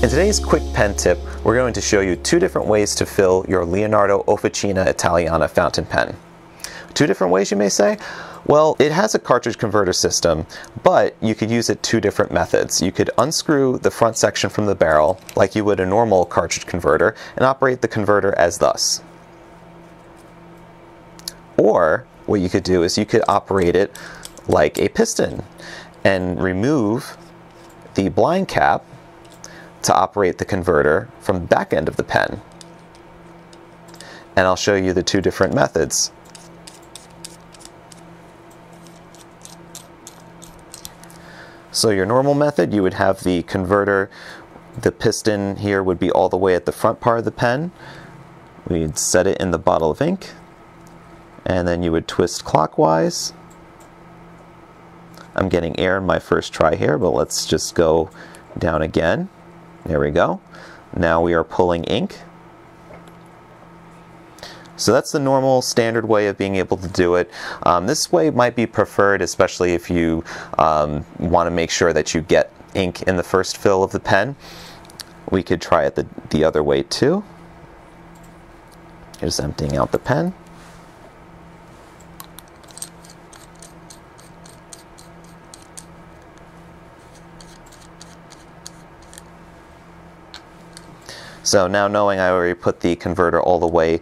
In today's quick pen tip, we're going to show you two different ways to fill your Leonardo Officina Italiana fountain pen. Two different ways, you may say? Well, it has a cartridge converter system, but you could use it two different methods. You could unscrew the front section from the barrel like you would a normal cartridge converter and operate the converter as thus. Or what you could do is you could operate it like a piston and remove the blind cap to operate the converter from the back end of the pen. And I'll show you the two different methods. So your normal method, you would have the converter, the piston here would be all the way at the front part of the pen. We'd set it in the bottle of ink, and then you would twist clockwise. I'm getting air in my first try here, but let's just go down again. There we go. Now we are pulling ink. So that's the normal standard way of being able to do it. This way might be preferred, especially if you want to make sure that you get ink in the first fill of the pen. We could try it the other way too. Just emptying out the pen. So now, knowing I already put the converter all the way,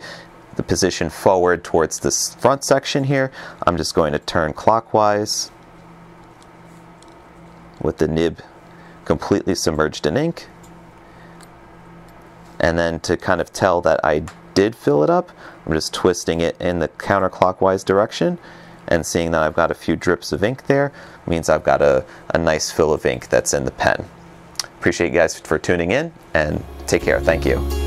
the position forward towards this front section here, I'm just going to turn clockwise with the nib completely submerged in ink. And then to kind of tell that I did fill it up, I'm just twisting it in the counterclockwise direction, and seeing that I've got a few drips of ink there means I've got a nice fill of ink that's in the pen. Appreciate you guys for tuning in, and take care. Thank you.